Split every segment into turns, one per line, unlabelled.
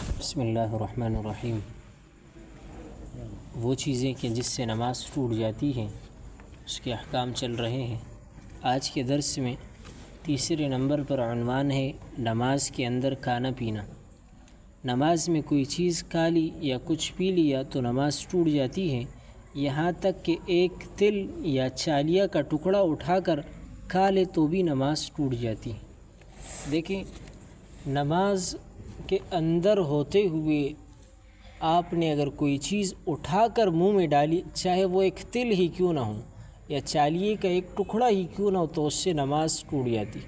بسم اللہ الرحمن الرحیم۔ وہ چیزیں کہ جس سے نماز ٹوٹ جاتی ہیں اس کے احکام چل رہے ہیں۔ آج کے درس میں تیسرے نمبر پر عنوان ہے نماز کے اندر کھانا پینا۔ نماز میں کوئی چیز کھا لی یا کچھ پی لیا تو نماز ٹوٹ جاتی ہے، یہاں تک کہ ایک تل یا چالیا کا ٹکڑا اٹھا کر کھا لے تو بھی نماز ٹوٹ جاتی ہے۔ دیکھیں، نماز کے اندر ہوتے ہوئے آپ نے اگر کوئی چیز اٹھا کر منہ میں ڈالی، چاہے وہ ایک تل ہی کیوں نہ ہو یا چالیے کا ایک ٹکڑا ہی کیوں نہ ہو، تو اس سے نماز ٹوٹ جاتی۔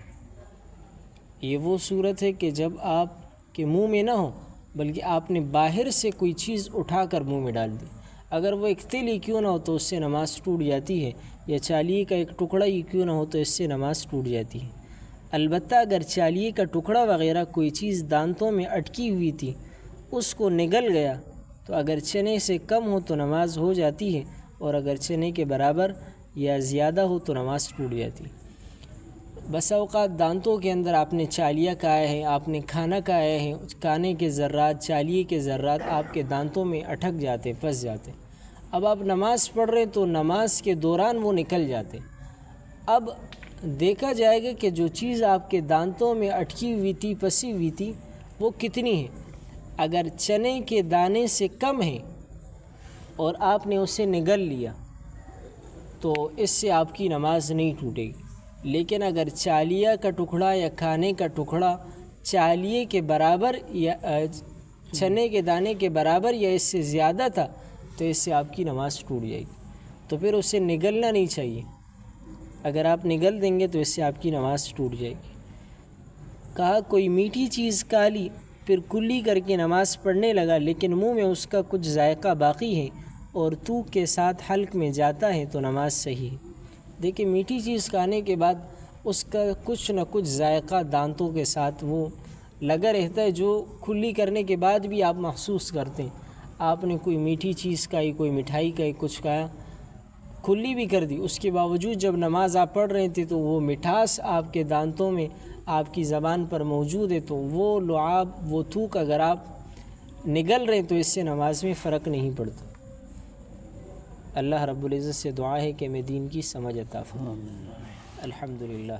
یہ وہ صورت ہے کہ جب آپ کے منہ میں نہ ہو بلکہ آپ نے باہر سے کوئی چیز اٹھا کر منہ میں ڈال دی، اگر وہ ایک تل ہی کیوں نہ ہو تو اس سے نماز ٹوٹ جاتی ہے، یا چالیے کا ایک ٹکڑا ہی کیوں نہ ہو تو اس سے نماز ٹوٹ جاتی ہے۔ البتہ اگر چالیے کا ٹکڑا وغیرہ کوئی چیز دانتوں میں اٹکی ہوئی تھی، اس کو نگل گیا تو اگر چنے سے کم ہو تو نماز ہو جاتی ہے، اور اگر چنے کے برابر یا زیادہ ہو تو نماز ٹوٹ جاتی۔ بس اوقات دانتوں کے اندر آپ نے چالیا کھایا ہے، آپ نے کھانا کھایا ہے، کھانے کے ذرات، چالیے کے ذرات آپ کے دانتوں میں اٹک جاتے، پھنس جاتے۔ اب آپ نماز پڑھ رہے تو نماز کے دوران وہ نکل جاتے۔ اب دیکھا جائے گا کہ جو چیز آپ کے دانتوں میں اٹکی ہوئی تھی، پھنسی ہوئی تھی، وہ کتنی ہے۔ اگر چنے کے دانے سے کم ہے اور آپ نے اسے نگل لیا تو اس سے آپ کی نماز نہیں ٹوٹے گی۔ لیکن اگر چالیا کا ٹکڑا یا کھانے کا ٹکڑا چالیے کے برابر یا چنے کے دانے کے برابر یا اس سے زیادہ تھا تو اس سے آپ کی نماز ٹوٹ جائے گی، تو پھر اسے نگلنا نہیں چاہیے۔ اگر آپ نگل دیں گے تو اس سے آپ کی نماز ٹوٹ جائے گی۔ کہا کوئی میٹھی چیز کھا لی پھر کلی کر کے نماز پڑھنے لگا، لیکن منہ میں اس کا کچھ ذائقہ باقی ہے اور تھوک کے ساتھ حلق میں جاتا ہے تو نماز صحیح ہے۔ دیکھیں، میٹھی چیز کھانے کے بعد اس کا کچھ نہ کچھ ذائقہ دانتوں کے ساتھ وہ لگا رہتا ہے، جو کلی کرنے کے بعد بھی آپ محسوس کرتے ہیں۔ آپ نے کوئی میٹھی چیز کھائی، کوئی مٹھائی کھائی، کچھ کھایا، کھلی بھی کر دی، اس کے باوجود جب نماز آپ پڑھ رہے تھے تو وہ مٹھاس آپ کے دانتوں میں، آپ کی زبان پر موجود ہے، تو وہ لعاب، وہ تھوک اگر آپ نگل رہے تو اس سے نماز میں فرق نہیں پڑتا۔ اللہ رب العزت سے دعا ہے کہ میں دین کی سمجھ عطا فرمائے۔ الحمدللہ۔